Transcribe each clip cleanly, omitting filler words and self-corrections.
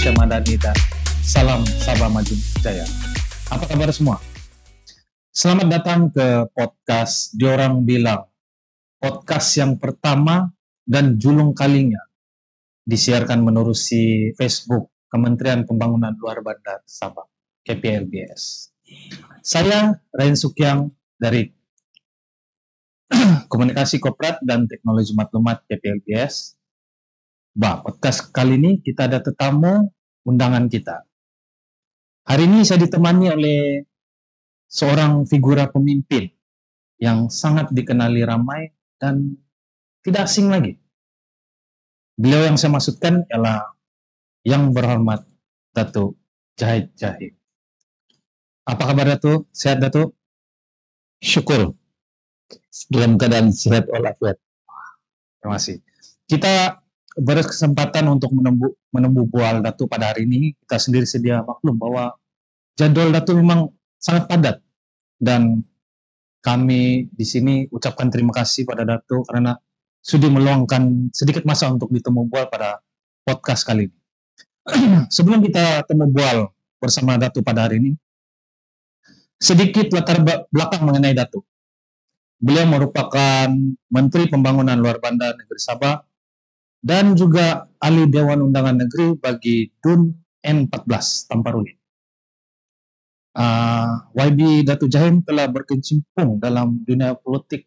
Indonesia Madani dan salam Sabah Maju Jaya. Apa kabar semua? Selamat datang ke podcast Diorang Bilang, podcast yang pertama dan julung kalinya disiarkan menerusi Facebook Kementerian Pembangunan Luar Bandar Sabah, KPLBS. Saya Rain Sukyang dari Komunikasi Korporat dan Teknologi Maklumat KPLBS. Podcast kali ini kita ada tetamu undangan kita. Hari ini saya ditemani oleh seorang figura pemimpin yang sangat dikenali ramai dan tidak asing lagi. Beliau yang saya maksudkan ialah Yang Berhormat Datuk Zahid Jaid. Apa kabar Datuk? Sehat Datuk? Syukur dalam keadaan sehat walafiat. Terima kasih. Kita berkesempatan untuk menembu bual Datuk pada hari ini. Kita sendiri sedia maklum bahwa jadwal Datuk memang sangat padat dan kami di sini ucapkan terima kasih pada Datuk karena sudah meluangkan sedikit masa untuk ditemu bual pada podcast kali ini. Sebelum kita temu bual bersama Datuk pada hari ini, sedikit latar belakang mengenai Datuk. Beliau merupakan Menteri Pembangunan Luar Bandar Negeri Sabah dan juga ahli Dewan Undangan Negeri bagi DUN N14 Tamparuli. YB Datuk Jaid telah berkecimpung dalam dunia politik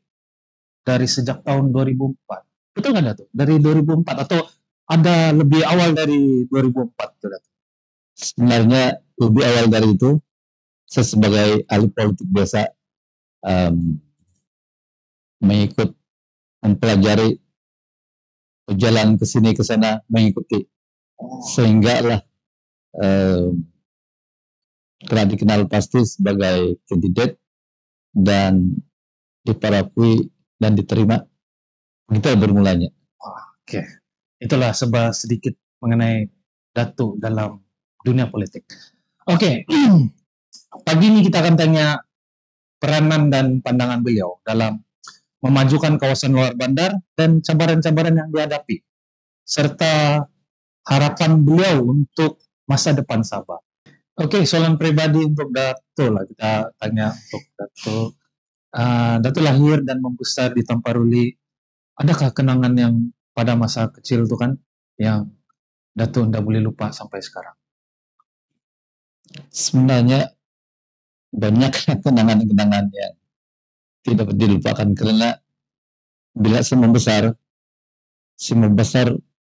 dari sejak tahun 2004. Betul nggak Datuk? Dari 2004 atau ada lebih awal dari 2004 Datuk? Sebenarnya lebih awal dari itu, saya sebagai ahli politik biasa mengikut mempelajari perjalanan ke sini ke sana, mengikuti sehingga lah telah dikenal pasti sebagai kandidat dan diparakui dan diterima. Itu bermulanya. Oke. Itulah sedikit mengenai Datuk dalam dunia politik. Oke. Pagi ini kita akan tanya peranan dan pandangan beliau dalam memajukan kawasan luar bandar dan cabaran-cabaran yang dihadapi, serta harapan beliau untuk masa depan Sabah. Oke, soalan pribadi untuk Datuk lah, kita tanya untuk Datuk. Datuk lahir dan membesar di Tamparuli. Adakah kenangan yang pada masa kecil itu kan yang Datuk tidak boleh lupa sampai sekarang? Sebenarnya banyak kenangan-kenangan yang tidak dapat dilupakan karena bila saya membesar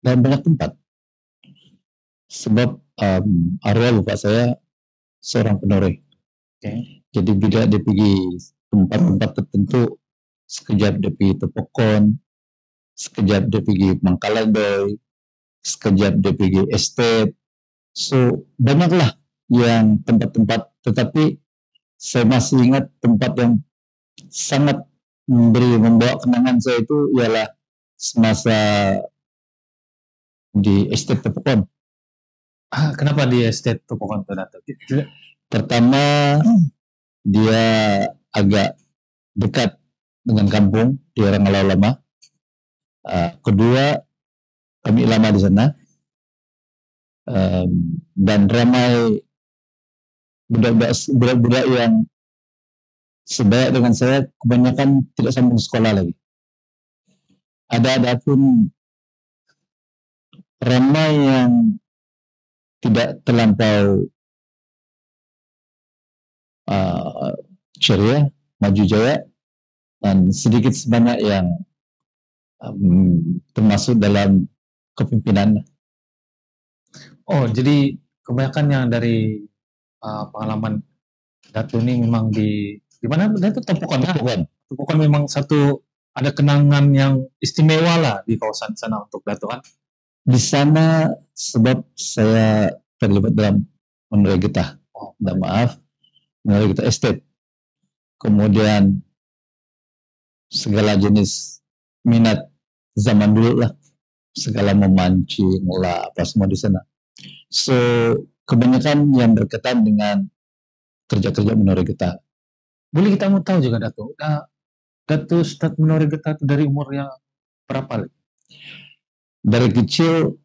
dalam banyak tempat. Sebab arwah bapak saya seorang penoreh. Jadi bila dia pergi tempat-tempat tertentu, sekejap dia pergi Tepokon, sekejap dia pergi Mangkalandoy, sekejap dia pergi estate. So banyaklah yang tempat-tempat, tetapi saya masih ingat tempat yang sangat membawa kenangan saya itu ialah semasa di estate Tepokon. Kenapa di estate Tepokon itu Datuk? Pertama, dia agak dekat dengan kampung di orang Alau Lama. Kedua, kami lama di sana. Dan ramai budak-budak yang sebaya dengan saya, kebanyakan tidak sambung sekolah lagi. Ada pun ramai yang tidak terlampau ceria, maju jaya, dan sedikit sebanyak yang termasuk dalam kepimpinan. Oh, jadi kebanyakan yang dari pengalaman Datuk ini memang di mana itu Tepokon. Tepokon memang ada kenangan yang istimewa lah di kawasan sana untuk Datuk kan. Di sana sebab saya terlibat dalam menoreh getah. Menoreh getah estate. Kemudian segala jenis minat zaman dulu lah, segala memancing lah apa semua di sana. So kebanyakan yang berkaitan dengan kerja-kerja menoreh getah. Boleh kita mau tahu juga Datuk, Datuk start menoreh getah itu dari umur yang berapa? Dari kecil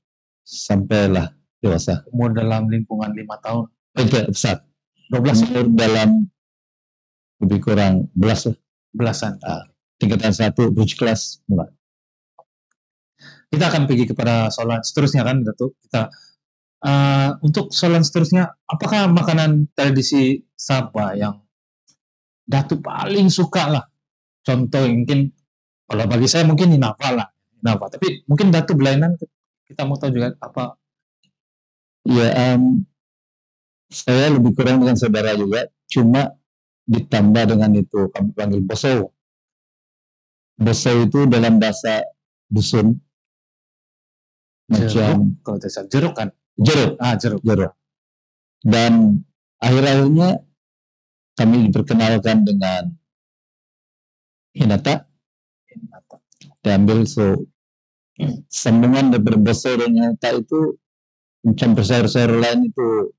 sampailah dewasa. Umur dalam lingkungan 5 tahun. Itu besar. 12 Umur dalam lebih kurang belasan. Tingkatan 1 bridge class mulai. Kita akan pergi kepada soalan seterusnya kan, Datuk. Kita untuk soalan seterusnya, apakah makanan tradisi Sabah yang Datuk paling suka lah? Contoh mungkin, kalau bagi saya mungkin Inafa lah. Inafa. Tapi mungkin Datuk berlainan, kita mau tahu juga apa. Ya, saya lebih kurang dengan saudara juga, cuma ditambah dengan itu kami panggil boso. Boso itu dalam bahasa dusun macam kalau tidak jeruk kan? Jeruk. Dan akhir-akhirnya kami diperkenalkan dengan Hinata. Diambil sambungan dari boso dan Hinata itu mencampur sayur-sayur lain itu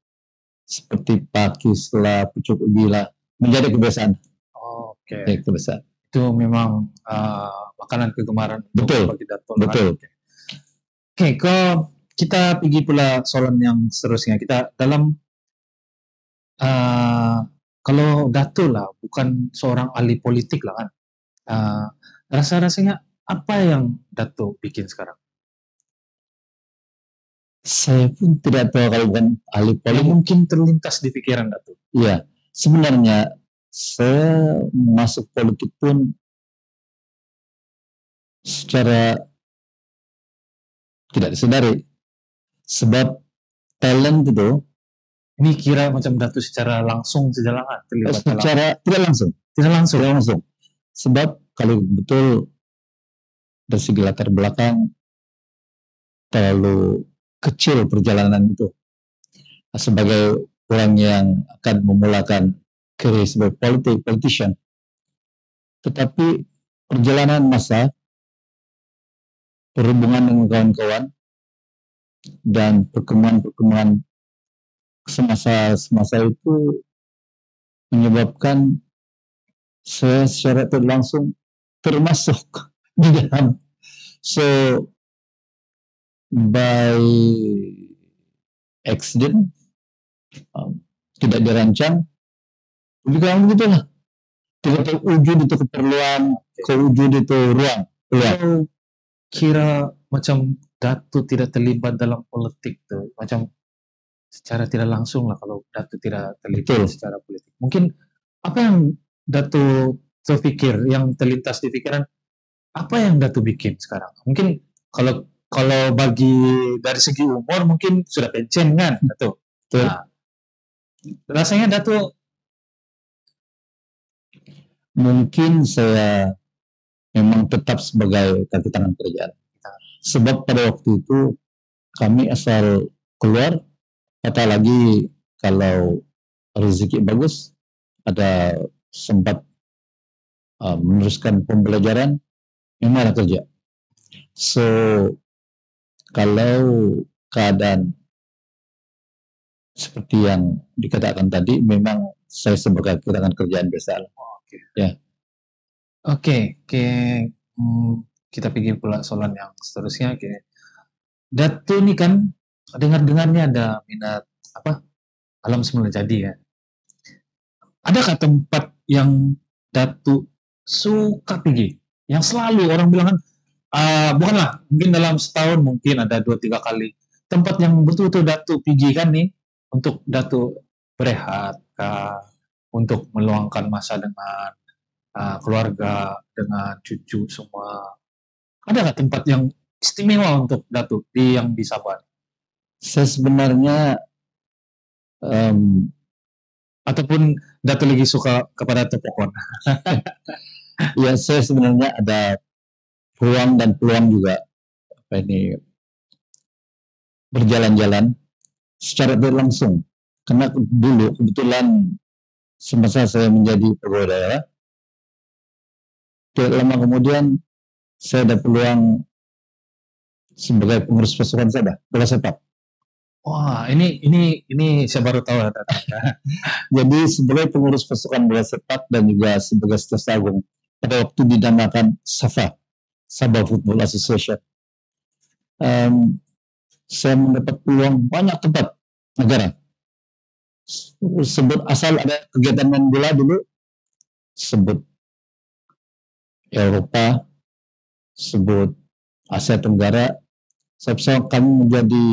seperti pakis lah, pucuk ubi lah, menjadi kebiasaan. Oke. Kebiasaan. Itu memang makanan kegemaran. Betul. Oke, kalau kita pergi pula soalan yang seterusnya. Kita dalam kalau Dato lah, bukan seorang ahli politik lah kan. Rasa-rasanya apa yang Dato bikin sekarang? Saya pun tidak tahu kalau bukan ahli politik. Mungkin terlintas di pikiran Dato. Iya, sebenarnya saya masuk politik pun secara tidak disadari. Sebab talent itu, ini kira macam Dato secara langsung sejalan terlibat secara tidak langsung. Sebab kalau betul dari segi latar belakang terlalu kecil perjalanan itu. Sebagai orang yang akan memulakan karir sebagai politician. Tetapi perjalanan masa, perhubungan dengan kawan-kawan, dan perkembangan semasa itu menyebabkan saya secara tidak langsung termasuk di dalam. So, by accident, tidak dirancang, lebih kurang begitulah. Tidak terwujud itu keperluan, kewujud itu ruang. Kira macam Dato tidak terlibat dalam politik tuh, macam secara tidak langsung lah kalau Dato tidak terlibat secara politik. Mungkin apa yang Dato terpikir, yang terlintas di pikiran, apa yang Dato bikin sekarang? Mungkin kalau bagi dari segi umur mungkin sudah pensiun kan Dato. Nah, rasanya Dato mungkin saya memang tetap sebagai kaki tangan kerjaan. Sebab pada waktu itu kami asal keluar, apalagi kalau rezeki bagus, ada sempat meneruskan pembelajaran, memang ada kerja. So, kalau keadaan seperti yang dikatakan tadi, memang saya sebagai kaki tangan kerjaan biasa. Oke. Kita pikir pula soalan yang seterusnya. Dato ini kan dengar-dengarnya ada minat alam semula jadi ya. Adakah tempat yang Dato suka pergi? Yang selalu orang bilang kan, bukanlah mungkin dalam setahun mungkin ada 2-3 kali. Tempat yang betul-betul Dato pergi kan nih untuk Dato berehat, untuk meluangkan masa dengan keluarga, dengan cucu semua. Adakah tempat yang istimewa untuk Dato yang di Sabah? Saya sebenarnya ataupun Dato lagi suka kepada Topokon. Ya, saya sebenarnya ada ruang dan peluang juga berjalan-jalan secara tidak langsung. Karena dulu kebetulan semasa saya menjadi pegawai daerah, tidak lama kemudian saya ada peluang sebagai pengurus pasukan Sabah, bola sepak. Wah, ini saya baru tahu. Jadi sebagai pengurus pasukan bola sepak dan juga sebagai Sekretaris Agung pada waktu dinamakan SAFA, Sabah Football Association. saya mendapat peluang banyak tempat negara. Sebut asal ada kegiatan main bola dulu, sebut Eropa, sebut Asia Tenggara, saya kami menjadi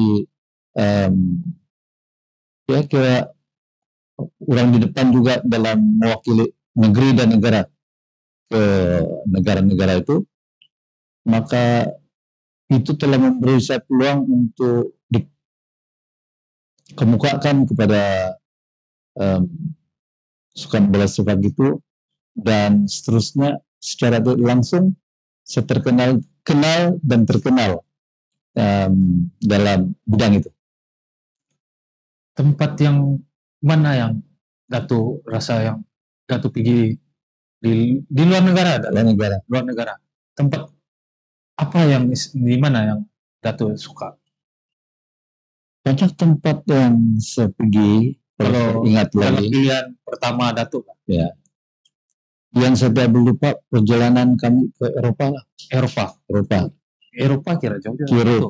ya kira orang di depan juga dalam mewakili negeri dan negara ke negara-negara itu, maka itu telah memberi saya peluang untuk dikemukakan kepada sukan bola sepak itu, dan seterusnya secara langsung saya kenal dan terkenal dalam bidang itu. Tempat yang mana yang Datuk rasa yang Datuk pergi di luar negara ada? Luar negara. Tempat apa yang di mana yang Datuk suka? Banyak tempat yang saya pergi. Kalau ingat lagi. Pilihan pertama Datuk. Ya. Yang saya tidak lupa perjalanan kami ke Eropa lah. Eropa kira jauh.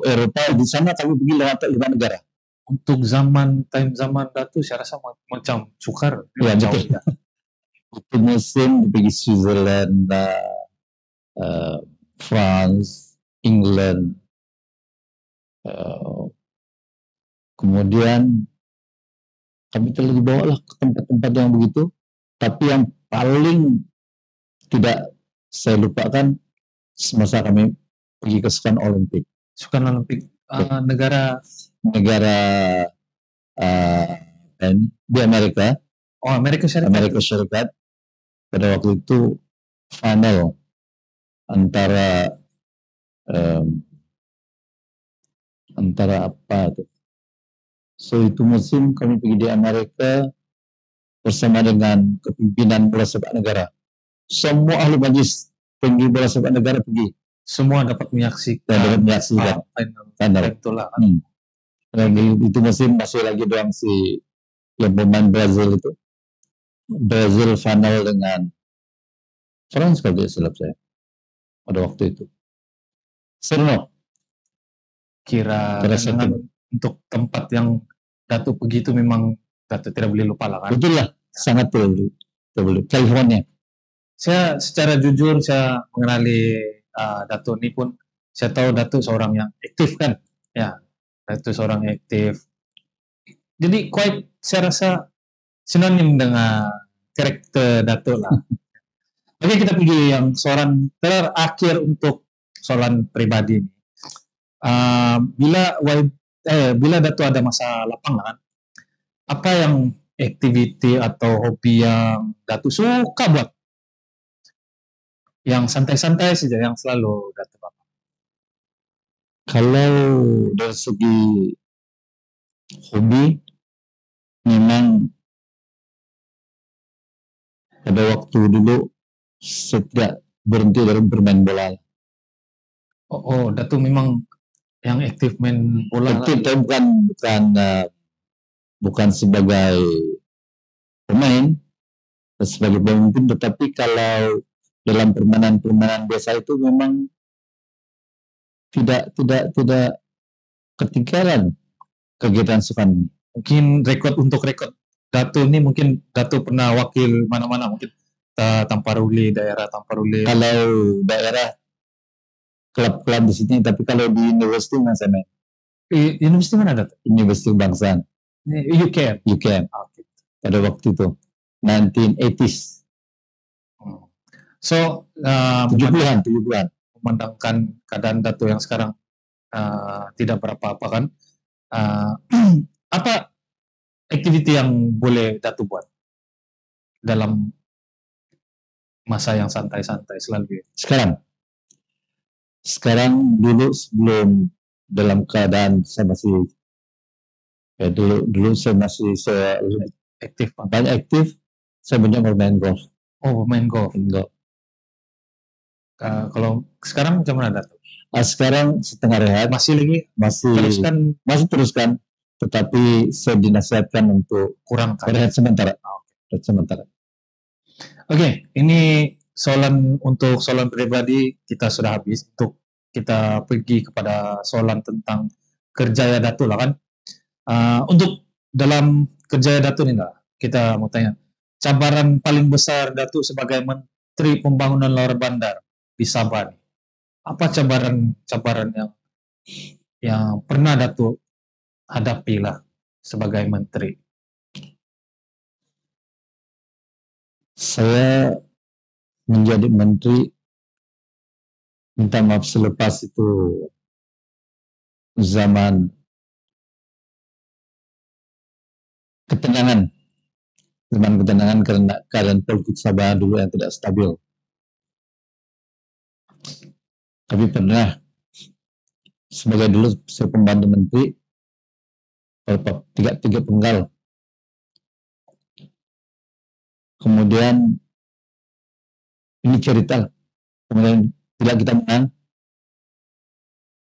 Eropa di sana kami pergi lewat 5 negara. Untuk time zaman Datuk saya rasa macam sukar. Ya jauh. Itu musim pergi Switzerland, France, England, kemudian kami telah dibawa lah ke tempat-tempat yang begitu. Tapi yang paling tidak saya lupakan semasa kami pergi ke Sukan Olimpik. Negara di Amerika. Oh, Amerika Syarikat. Pada waktu itu final antara apa itu? So itu musim kami pergi di Amerika bersama dengan kepimpinan bola sepak negara. Semua ahli majlis tinggi bola sepak negara pergi. Semua dapat menyaksikan. Itulah. Itu musim masih lagi doang si yang pemain Brazil itu. Brazil final dengan France kalau tidak silap saya pada waktu itu. Seru. Kira untuk tempat yang Datuk pergi itu memang Datuk tidak boleh lupa lah kan? Betul lah, sangat boleh. California. Saya secara jujur saya mengenali Datuk ini pun saya tahu Datuk seorang yang aktif kan, ya. Datuk seorang aktif. Jadi saya rasa sinonim dengan karakter Datuk lah. Oke, kita pergi yang soalan terakhir untuk soalan pribadi ini. Bila Datuk ada masa lapang kan, apa yang aktiviti atau hobi yang Datuk suka buat? Yang santai-santai saja, yang selalu Datuk apa? Kalau dari segi hobi, memang pada waktu dulu saya tidak berhenti dari bermain bola. Oh, Datuk memang yang aktif main bola. Aktif, tapi bukan sebagai pemain, sebagai pemimpin, tetapi kalau dalam permainan biasa itu memang tidak ketinggalan kegiatan sukan. Mungkin rekod Datuk ini, mungkin Datuk pernah wakil mana-mana, mungkin daerah Tamparuli. Kalau daerah klub-klub di sini, tapi kalau di universiti mana saya main? Universiti mana Datuk? Universiti Kebangsaan. UKM. Okay. Pada waktu itu 1980s. So 70-an. Memandangkan keadaan Datuk yang sekarang tidak berapa-apa kan, apa aktiviti yang boleh Datuk buat dalam masa yang santai-santai selalu? Sekarang dulu sebelum dalam keadaan saya masih dulu saya masih banyak aktif, saya banyak bermain golf. Oh, bermain golf. Kalau sekarang macam mana Datuk? Sekarang setengah rehat. Masih teruskan, tetapi saya dinasihatkan untuk kurang rehat sementara. Oke, ini untuk soalan pribadi kita sudah habis. Untuk kita pergi kepada soalan tentang Kerjaya Datuk lah kan. Untuk dalam Kerjaya Datuk ini lah, kita mau tanya, cabaran paling besar Datuk sebagai Menteri Pembangunan Luar Bandar di Sabah nih. Apa cabaran yang pernah Datuk hadapi lah sebagai menteri? Saya menjadi menteri, minta maaf, selepas itu zaman ketenangan, karena keadaan politik Sabah dulu yang tidak stabil. Tapi pernah, sebagai dulu saya pembantu menteri, tiga penggal. Kemudian ini cerita, kemudian tidak kita menang,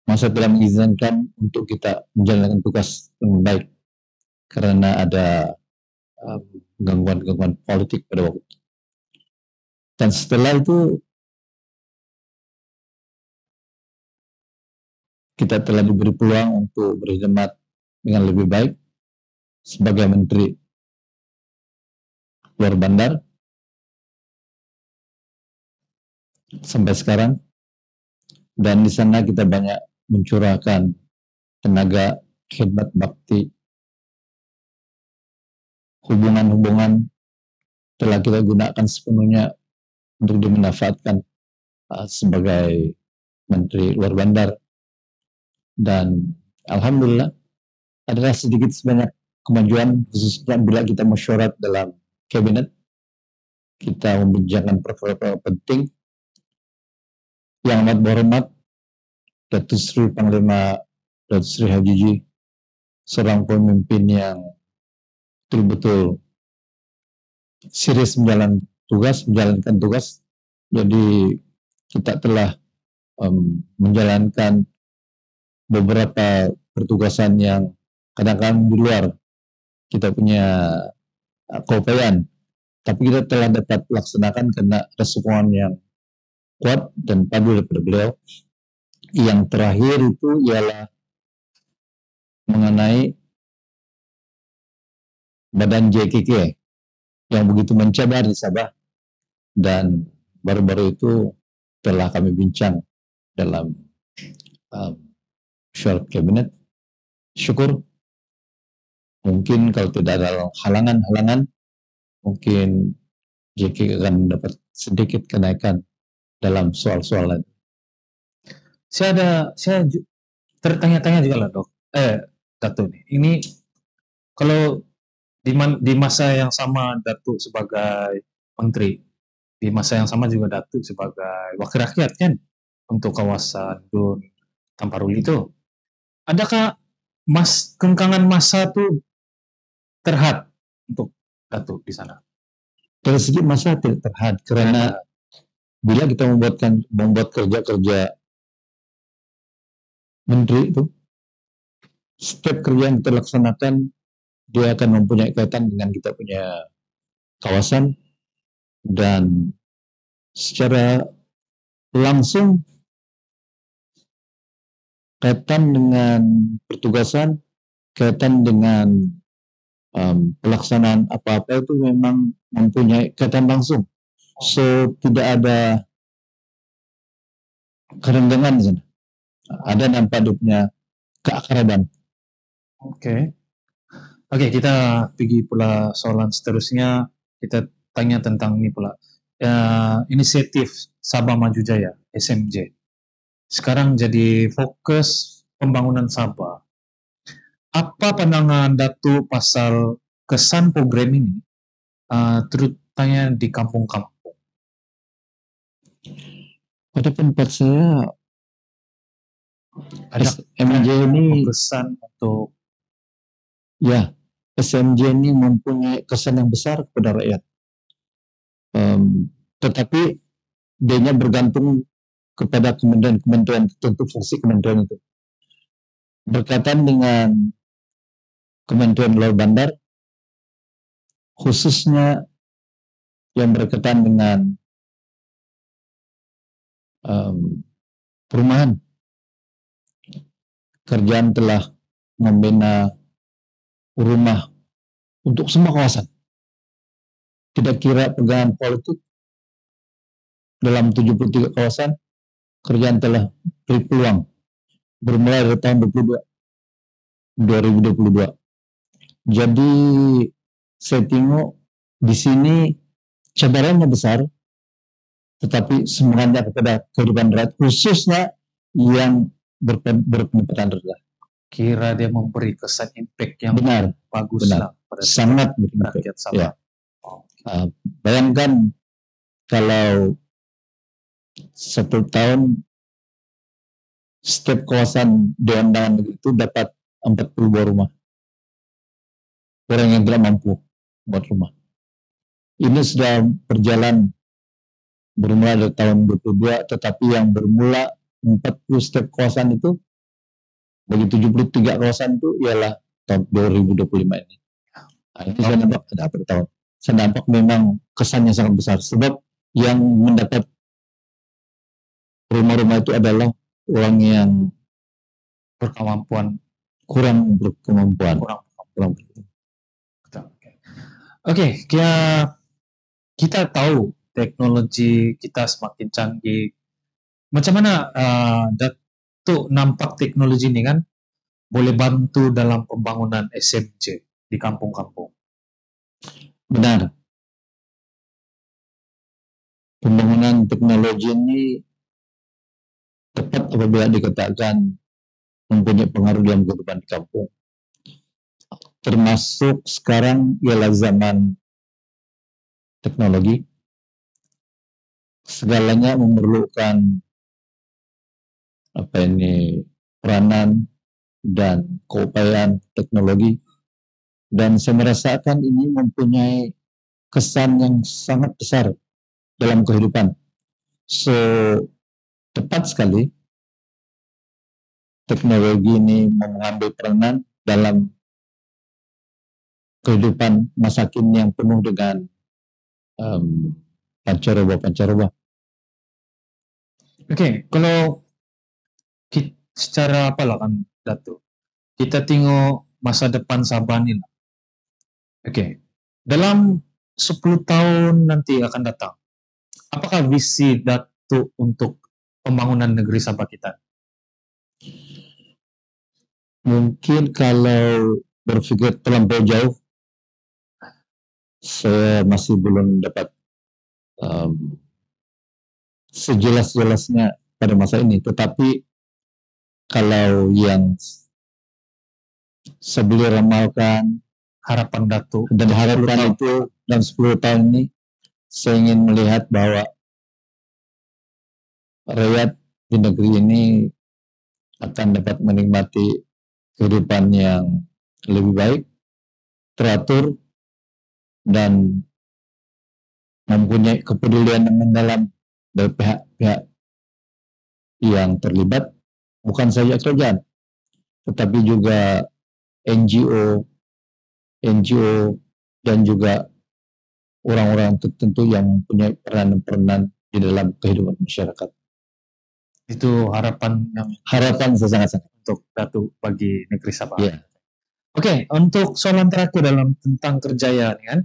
masa tidak mengizinkan untuk kita menjalankan tugas dengan baik karena ada gangguan-gangguan politik pada waktu itu. Dan setelah itu kita telah diberi peluang untuk berkhidmat dengan lebih baik sebagai menteri luar bandar sampai sekarang, dan di sana kita banyak mencurahkan tenaga khidmat bakti, hubungan-hubungan telah kita gunakan sepenuhnya untuk dimanfaatkan sebagai menteri luar bandar, dan alhamdulillah adalah sedikit sebanyak kemajuan, khususnya bila kita mesyuarat dalam kabinet, kita membincangkan perkara-perkara penting. Yang amat berhormat Datuk Sri Panglima Datuk Sri Habibie, seorang pemimpin yang betul-betul serius menjalankan tugas. Jadi kita telah menjalankan beberapa pertugasan yang kadang-kadang di luar kita punya keupayaan, tapi kita telah dapat laksanakan karena ada sokongan yang kuat dan padu daripada beliau. Yang terakhir itu ialah mengenai badan JKK yang begitu mencabar di Sabah, dan baru-baru itu telah kami bincang dalam syuarat kabinet. Syukur, mungkin kalau tidak ada halangan, mungkin JKK akan mendapat sedikit kenaikan dalam soal-soal lain. Saya tertanya-tanya juga lah Datuk nih. Ini kalau di masa yang sama Datuk sebagai menteri, di masa yang sama juga Datuk sebagai wakil rakyat kan untuk kawasan Dun Tamparuli itu, adakah kengkangan masa tuh terhad untuk Datuk di sana? Dari segi masa tidak terhad, karena bila kita membuat kerja-kerja menteri itu, setiap kerja yang kita laksanakan dia akan mempunyai kaitan dengan kita punya kawasan, dan secara langsung kaitan dengan pertugasan, kaitan dengan pelaksanaan apa-apa itu memang mempunyai kaitan langsung. So tidak ada kerenggangan di sana. Ada nampak dia punya keakraban. Oke, kita pergi pula soalan seterusnya. Kita tanya tentang ini pula. Inisiatif Sabah Maju Jaya, SMJ. Sekarang jadi fokus pembangunan Sabah. Apa pandangan Datuk pasal kesan program ini, terutama di kampung-kampung? Pada pendapat saya, SMJ ini kesan untuk SMJ ini mempunyai kesan yang besar kepada rakyat. Tetapi dia bergantung kepada kementerian tertentu, fungsi kementerian itu. Berkaitan dengan Kementerian Luar Bandar, khususnya yang berkaitan dengan perumahan, kerjaan telah membina rumah untuk semua kawasan. Tidak kira pegangan politik, dalam 73 kawasan, kerjaan telah beri peluang bermulai dari tahun 2022. Jadi saya tengok di sini cabarannya besar, tetapi semangatnya kepada kehidupan rakyat, khususnya yang berpendapatan rendah. Kira dia memberi kesan impact yang Benar, bagus benar. lah pada Sangat berimpact. rakyat Sabah. Ya. Bayangkan kalau satu tahun setiap kawasan Dewan Undangan itu dapat 40 buah rumah. Orang yang tidak mampu buat rumah. Ini sudah berjalan bermula dari tahun 22, tetapi yang bermula 40 setiap kawasan itu, bagi 73 kawasan itu ialah tahun 2025 ini. Nah, ini saya nampak ada per tahun. Saya nampak memang kesannya sangat besar, sebab yang mendapat rumah-rumah itu adalah orang yang Berkemampuan, kurang berkemampuan. Oke, kita tahu teknologi kita semakin canggih. Macam mana Datuk nampak teknologi ini kan boleh bantu dalam pembangunan SMJ di kampung-kampung? Benar. Pembangunan teknologi ini tepat apabila dikatakan mempunyai pengaruh dalam kehidupan di kampung. Termasuk sekarang ialah zaman teknologi. Segalanya memerlukan peranan dan keupayaan teknologi. Dan saya merasakan ini mempunyai kesan yang sangat besar dalam kehidupan. So, tepat sekali teknologi ini mengambil peranan dalam kehidupan masa kini yang penuh dengan pancaroba. Oke, kalau secara apalah kan Datuk, kita tengok masa depan Sabah ini. Oke, dalam 10 tahun nanti akan datang, apakah visi Datuk untuk pembangunan negeri Sabah kita? Mungkin kalau berpikir terlampau jauh, saya masih belum dapat sejelas-jelasnya pada masa ini. Tetapi kalau yang saya boleh ramalkan, Harapan Datuk dan harapan itu dalam 10 tahun ini, saya ingin melihat bahwa rakyat di negeri ini akan dapat menikmati kehidupan yang lebih baik, teratur, dan mempunyai kepedulian yang mendalam dari pihak-pihak yang terlibat, bukan saja kerajaan, tetapi juga NGO, dan juga orang-orang tertentu yang mempunyai peranan di dalam kehidupan masyarakat. Itu harapan saya sangat-sangat untuk Datuk bagi negeri Sabah. Yeah. Oke, untuk soalan terakhir dalam tentang kerjaya kan,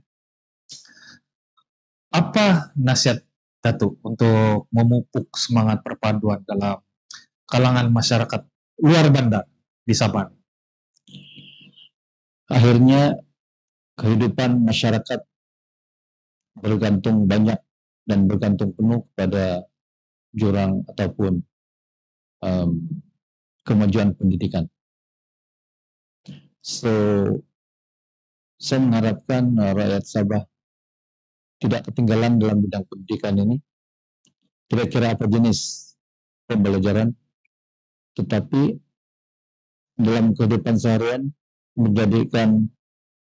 apa nasihat Datuk untuk memupuk semangat perpaduan dalam kalangan masyarakat luar bandar di Sabah? Akhirnya kehidupan masyarakat bergantung banyak dan bergantung penuh pada jurang ataupun kemajuan pendidikan. So, saya mengharapkan rakyat Sabah tidak ketinggalan dalam bidang pendidikan ini. Kira-kira apa jenis pembelajaran, tetapi dalam kehidupan seharian menjadikan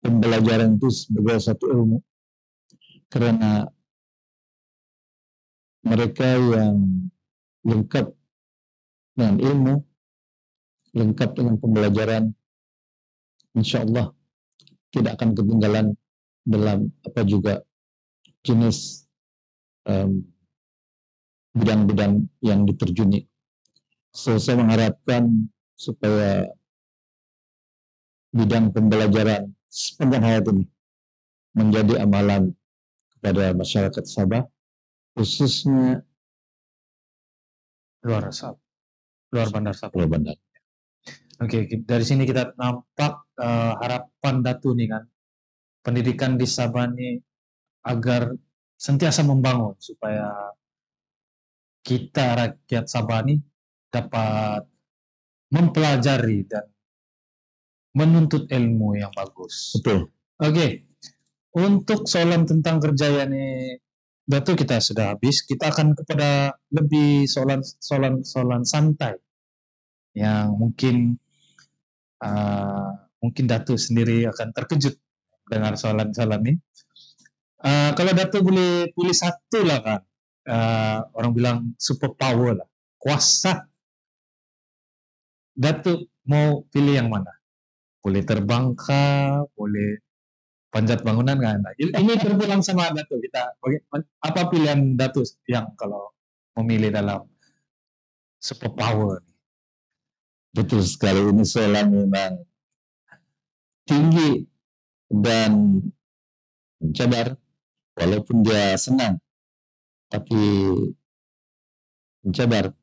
pembelajaran itu sebagai satu ilmu, karena mereka yang lengkap dengan ilmu, lengkap dengan pembelajaran, insya Allah tidak akan ketinggalan dalam apa juga jenis bidang-bidang yang diterjuni. So, saya mengharapkan supaya bidang pembelajaran sepanjang hayat ini menjadi amalan kepada masyarakat Sabah, khususnya luar Bandar Sabah. Pulau Bandar. Oke, dari sini kita nampak harapan Datu nih kan, pendidikan di Sabah ini agar sentiasa membangun supaya kita rakyat Sabah ini dapat mempelajari dan menuntut ilmu yang bagus. Betul. Oke, untuk soalan tentang kerjaan ini Datu kita sudah habis. Kita akan kepada lebih soalan santai yang mungkin Datu sendiri akan terkejut dengar soalan-soalan ini. Kalau Datu boleh pilih satu lah kan, orang bilang super power lah, kuasa. Datu mau pilih yang mana? Boleh terbang kah? Boleh panjat bangunan kan? Ini terpulang sama Datu. Apa pilihan Datu yang kalau memilih dalam super power? Betul sekali, ini soalan memang tinggi dan mencabar, walaupun dia senang, tapi mencabar.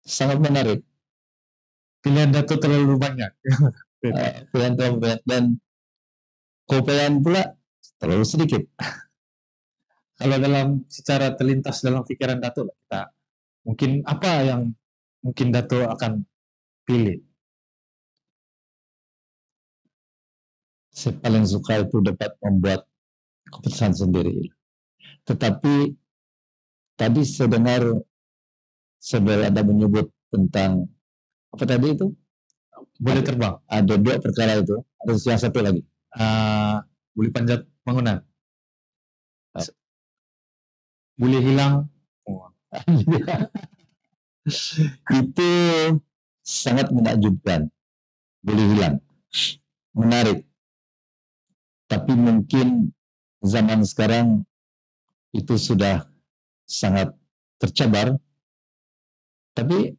Sangat menarik. Pilihan Datu terlalu banyak. Pilihan terlalu banyak dan keupayaan pula terlalu sedikit. Kalau dalam secara terlintas dalam pikiran Datu, kita mungkin apa yang mungkin Datu akan pilih? Saya paling suka itu dapat membuat keputusan sendiri. Tetapi tadi saya dengar saudara Anda menyebut tentang apa tadi itu? Boleh terbang. Ada dua perkara itu. Ada yang satu lagi. Boleh panjat bangunan. Boleh hilang. Itu sangat menakjubkan. Boleh hilang. Menarik. Tapi mungkin zaman sekarang itu sudah sangat tercabar. Tapi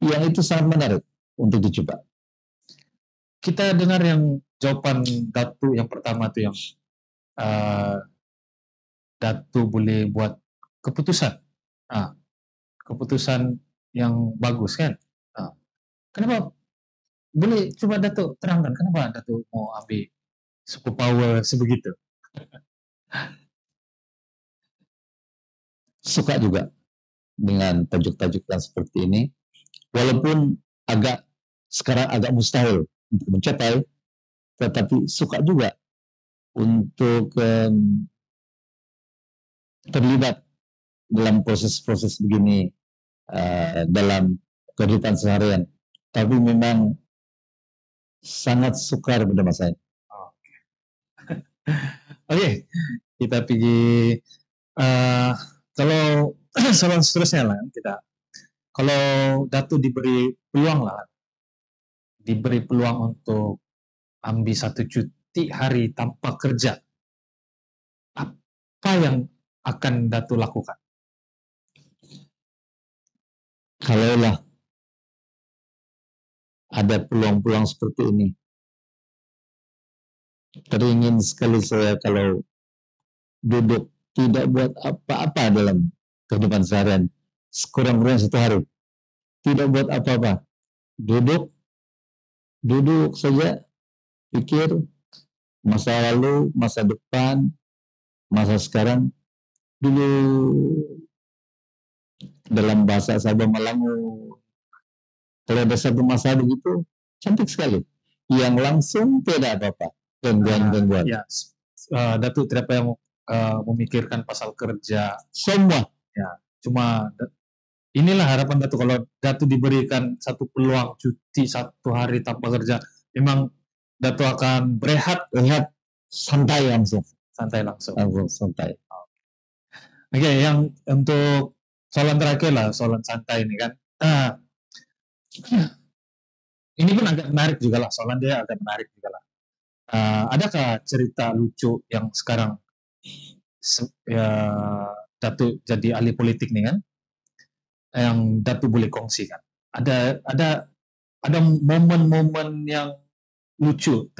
yang itu sangat menarik untuk dicoba. Kita dengar yang jawaban Datu yang pertama itu yang Datu boleh buat keputusan. Keputusan yang bagus kan. Kenapa? Boleh coba Datu terangkan kenapa Datu mau ambil super power sebegitu? Suka juga dengan tajuk-tajuk yang seperti ini, walaupun sekarang agak mustahil untuk mencapai, tetapi suka juga untuk terlibat dalam proses-proses begini dalam kehidupan seharian. Tapi memang sangat sukar pada masanya. Oke, kita pergi kalau soalan seterusnya lah kita. Kalau Datu diberi peluang untuk ambil 1 cuti hari tanpa kerja, apa yang akan Datu lakukan? Kalaulah ada peluang-peluang seperti ini, teringin sekali saya kalau duduk tidak buat apa-apa dalam kehidupan seharian, sekurang-kurangnya 1 hari tidak buat apa-apa, duduk saja, pikir masa lalu, masa depan, masa sekarang. Dulu dalam bahasa Sabah Malangu, kalau ada satu masa begitu cantik sekali, yang langsung tidak apa-apa, gangguan. Ya, Datu tidak payah memikirkan pasal kerja Semua. Ya, cuma inilah harapan Datu kalau Datu diberikan satu peluang cuti 1 hari tanpa kerja, memang Datu akan berehat santai langsung. Santai. Oke, yang untuk soalan terakhir lah, soalan santai ini kan. Ini pun agak menarik juga lah, soalan dia agak menarik juga lah. Adakah cerita lucu yang sekarang Datu jadi ahli politik nih kan, yang Datu boleh kongsikan? Ada ada momen-momen yang lucu,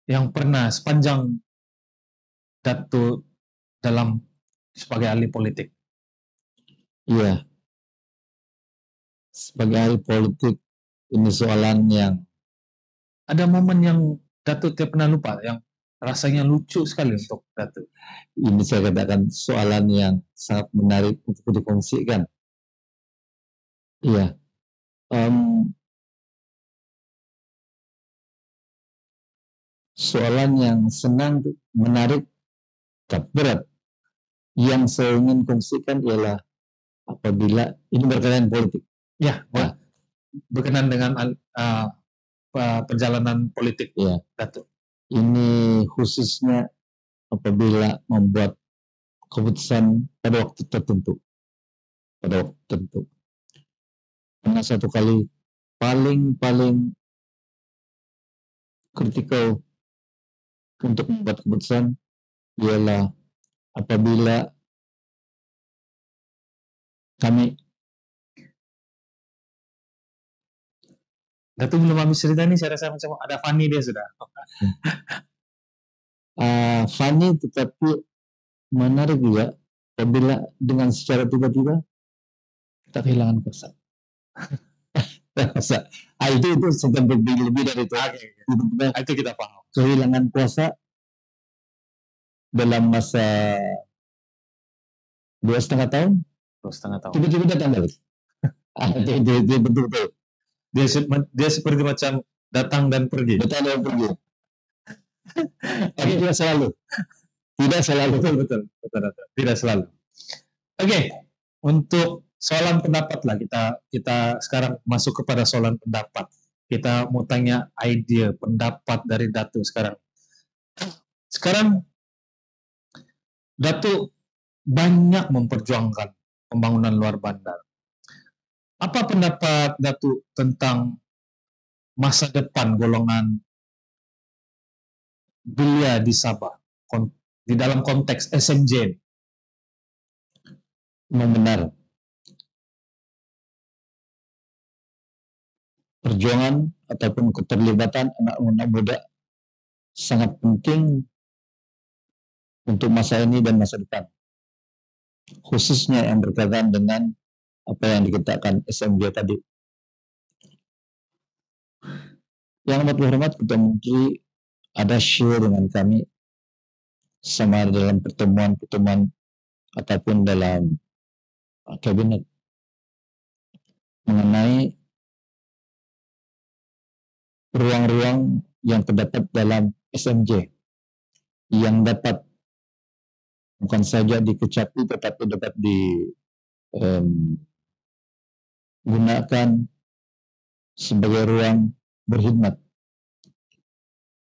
yang pernah sepanjang Datuk dalam sebagai ahli politik. Iya, sebagai ahli politik ini soalan yang Ada momen yang Datuk tidak pernah lupa, yang rasanya lucu sekali untuk Datuk. ini saya katakan soalan yang sangat menarik untuk dikongsikan. Iya, soalan yang senang, menarik, tapi berat. Yang saya ingin kongsikan ialah apabila ini berkaitan politik. Ya, Nah, berkenan dengan perjalanan politik ya, Datuk. ini khususnya apabila membuat keputusan pada waktu tertentu. Karena satu kali paling kritikal untuk membuat keputusan ialah apabila kami Datuk belum habis cerita nih, saya rasa macam ada funny dia sudah. funny tetapi menarik juga apabila dengan secara tiba-tiba kita kehilangan kuasa. Itu sedang lebih dari itu. Itu kita paham. Kehilangan kuasa dalam masa 2,5 tahun. 2,5 tahun. Tiba-tiba datang balik. Itu betul-betul. Dia seperti macam datang dan pergi. Datang dan pergi. Tapi tidak selalu. Betul. Tidak selalu. Oke, untuk soalan pendapat lah, kita sekarang masuk kepada soalan pendapat. Kita mau tanya ide pendapat dari Datuk sekarang. Sekarang Datuk banyak memperjuangkan pembangunan luar bandar. Apa pendapat Datuk tentang masa depan golongan belia di Sabah di dalam konteks SMJ? Memang benar. Perjuangan ataupun keterlibatan anak-anak muda sangat penting untuk masa ini dan masa depan. Khususnya yang berkaitan dengan apa yang dikatakan SMJ tadi. Yang amat berhormat Ketua Menteri ada share dengan kami sama dalam pertemuan ataupun dalam kabinet mengenai ruang-ruang yang terdapat dalam SMJ yang dapat bukan saja dikecapi tetapi dapat digunakan sebagai ruang berkhidmat.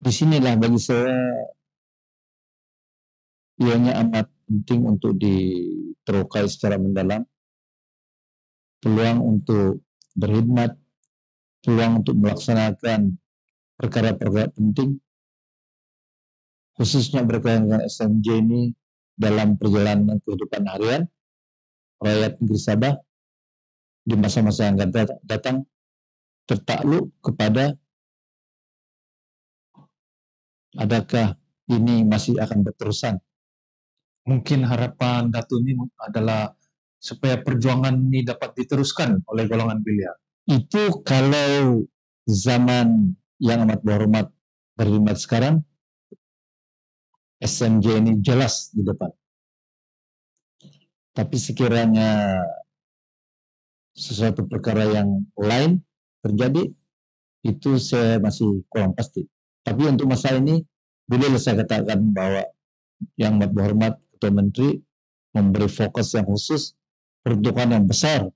Disinilah bagi saya ianya amat penting untuk diterokai secara mendalam, peluang untuk berkhidmat, peluang untuk melaksanakan perkara-perkara penting, khususnya berkaitan dengan SMJ ini dalam perjalanan kehidupan harian rakyat negeri Sabah di masa-masa yang akan datang, tertakluk kepada adakah ini masih akan berterusan. Mungkin harapan Datuk ini adalah supaya perjuangan ini dapat diteruskan oleh golongan belia. Itu kalau zaman yang amat berhormat berkhidmat sekarang, SMJ ini jelas di depan. Tapi sekiranya sesuatu perkara yang lain terjadi, itu saya masih kurang pasti. Tapi untuk masa ini, boleh saya katakan bahwa yang amat berhormat Ketua Menteri memberi fokus yang khusus, peruntukan yang besar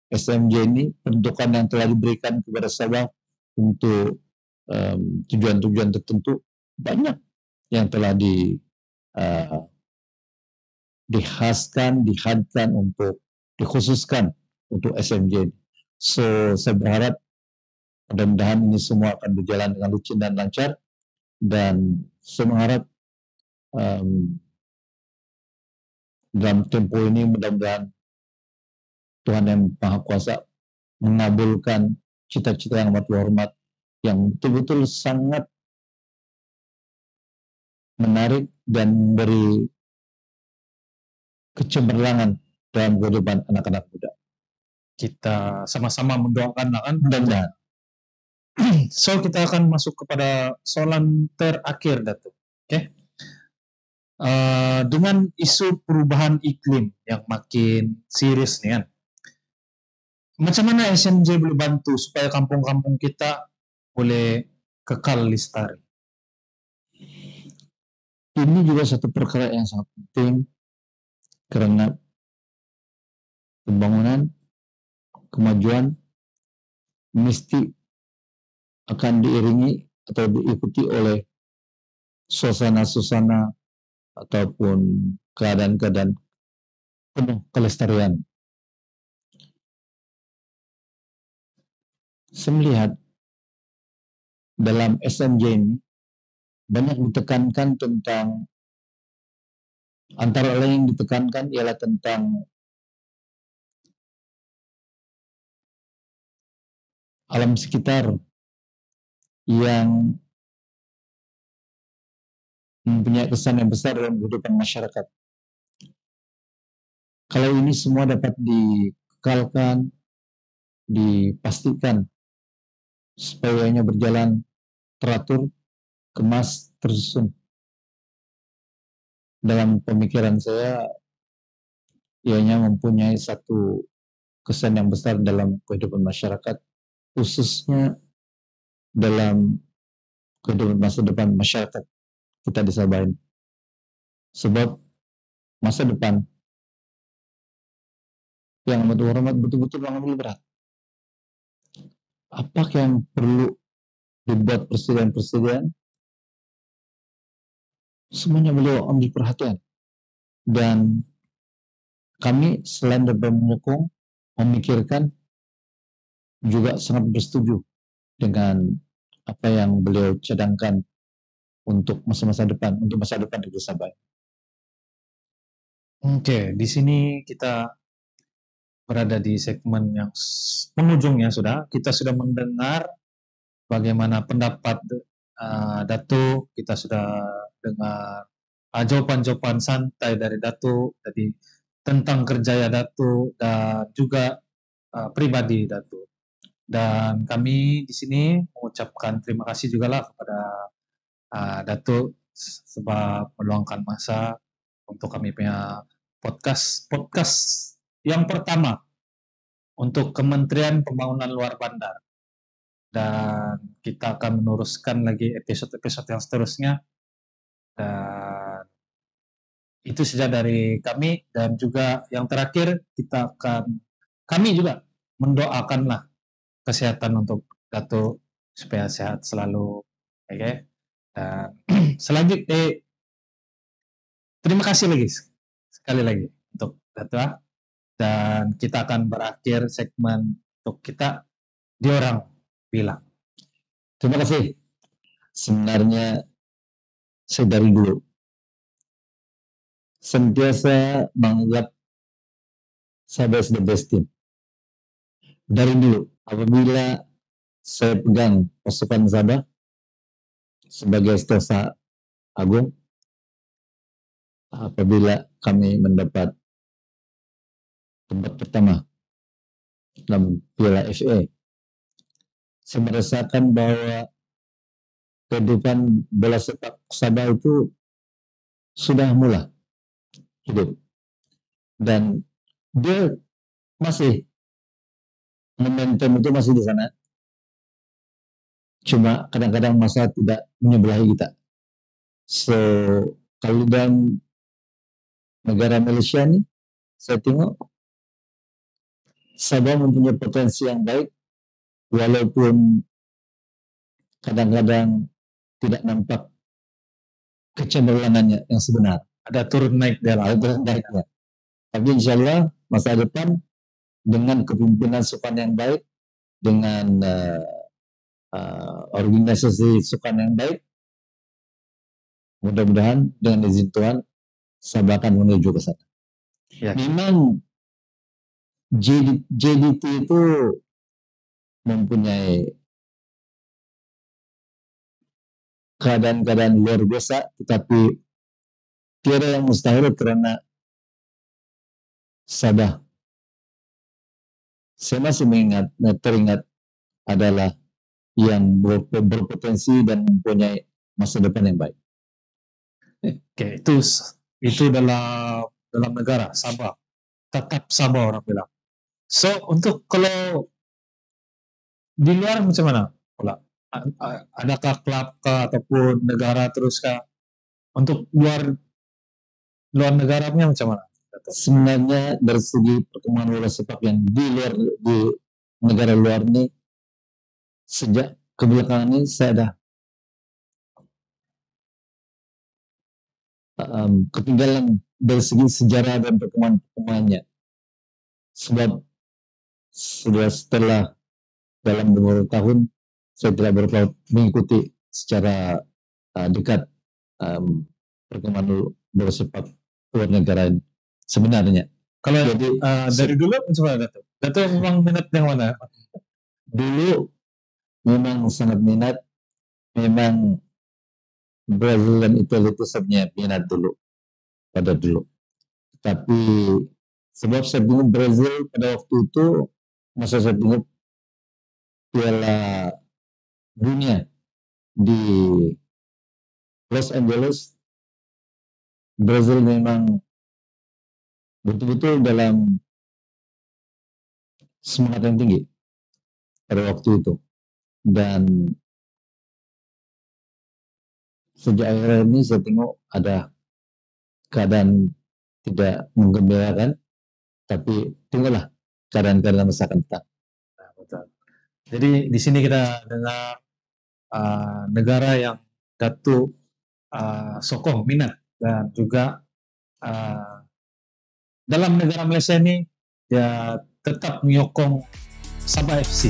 SMJ ini, peruntukan yang telah diberikan kepada Sabah untuk tujuan-tujuan tertentu, banyak yang telah dihadkan untuk dikhususkan untuk SMJ. So saya berharap mudah-mudahan ini semua akan berjalan dengan licin dan lancar, dan saya mengharap dalam tempo ini mudah-mudahan Tuhan yang Maha Kuasa mengabulkan cita-cita yang amat hormat, yang betul-betul sangat menarik dan memberi kecemerlangan dalam kehidupan anak-anak muda. Kita sama-sama mendoakan lah kan. Mudah-mudahan. So kita akan masuk kepada soalan terakhir, Datuk. Oke. Dengan isu perubahan iklim yang makin serius nih kan, macam mana SMJ boleh bantu supaya kampung-kampung kita boleh kekal lestari? Ini juga satu perkara yang sangat penting karena pembangunan, kemajuan mesti akan diiringi atau diikuti oleh suasana-suasana ataupun keadaan-keadaan penuh kelestarian. Saya melihat dalam SMJ ini banyak ditekankan tentang, antara lain yang ditekankan ialah tentang alam sekitar yang mempunyai kesan yang besar dalam kehidupan masyarakat. Kalau ini semua dapat dikekalkan, dipastikan supaya hanya berjalan teratur, kemas, tersusun. Dalam pemikiran saya, ianya mempunyai satu kesan yang besar dalam kehidupan masyarakat, khususnya dalam kehidupan masa depan masyarakat kita di Sabah ini. Sebab masa depan yang amat hormat betul-betul mengambil berat. Apakah yang perlu dibuat presiden-presiden? Semuanya beliau ambil perhatian. Dan kami selain dapat menyokong, memikirkan, juga sangat bersetuju dengan apa yang beliau cadangkan untuk masa-masa depan, untuk masa depan di Sabah. Oke, di sini kita berada di segmen yang penghujungnya sudah. Kita sudah mendengar bagaimana pendapat Datuk, kita sudah dengar jawaban-jawaban santai dari Datuk tadi tentang kerja Datuk dan juga pribadi Datuk. Dan kami di sini mengucapkan terima kasih juga lah kepada Datuk sebab meluangkan masa untuk kami punya podcast yang pertama untuk Kementerian Pembangunan Luar Bandar. Dan kita akan meneruskan lagi episode-episode yang seterusnya. Dan itu saja dari kami. Dan juga yang terakhir, kami juga mendoakanlah kesehatan untuk Datuk supaya sehat selalu. Oke. Dan selanjutnya, terima kasih lagi sekali lagi untuk Datuk. Dan kita akan berakhir segmen untuk kita diorang bilang. Terima kasih. Sebenarnya saya dari dulu sentiasa menganggap Sabah is the best team. Dari dulu, apabila saya pegang pasukan Sabah sebagai Stesa Agung, apabila kami mendapat tempat pertama dalam Piala FA, saya merasakan bahwa kehidupan bola sepak Sabah itu sudah mulai hidup. Dan dia masih, momentum itu masih di sana. Cuma kadang-kadang masa tidak menyebelahi kita. So, kalau dalam negara Malaysia ini, saya tengok Sabah mempunyai potensi yang baik, walaupun kadang-kadang tidak nampak kecemerlangannya yang sebenar. Ada turun naik Ada turun naiknya. Tapi insya Allah masa depan dengan kepemimpinan sukan yang baik, dengan organisasi sukan yang baik, mudah-mudahan dengan izin Tuhan Sabah akan menuju ke sana. Ya. Memang JDT itu mempunyai keadaan-keadaan luar biasa, tetapi tiada yang mustahil karena Sabah. Saya masih teringat adalah yang berpotensi dan mempunyai masa depan yang baik. Oke, itu dalam negara Sabah, tetap Sabah orang bilang. So untuk kalau di luar macam mana? Adakah klub kah ataupun negara terus kah? Untuk luar negaranya macam mana? Sebenarnya dari segi perkembangan bola sepak yang di negara luar ini, sejak kebelakangan ini saya ada ketinggalan dari segi sejarah dan perkembangan pemainnya. Sebab sudah setelah dalam beberapa tahun saya tidak mengikuti secara dekat perkembangan bola sepak luar negara ini. Sebenarnya kalau jadi dari dulu macam mana Dato memang minat yang mana? Dulu memang sangat minat, memang Brazil dan Italia itu sebenarnya minat pada dulu. Tapi sebab saya tengok Brazil pada waktu itu, masa saya tengok Piala Dunia di Los Angeles, Brazil memang betul-betul dalam semangat yang tinggi pada waktu itu. Dan sejak akhir ini saya tengok ada keadaan tidak menggembirakan, tapi tunggulah keadaan-keadaan masa akan datang. Nah, betul. Jadi di sini kita dengar negara yang Datuk sokong minat, dan juga dalam negara Malaysia ini dia tetap menyokong Sabah FC.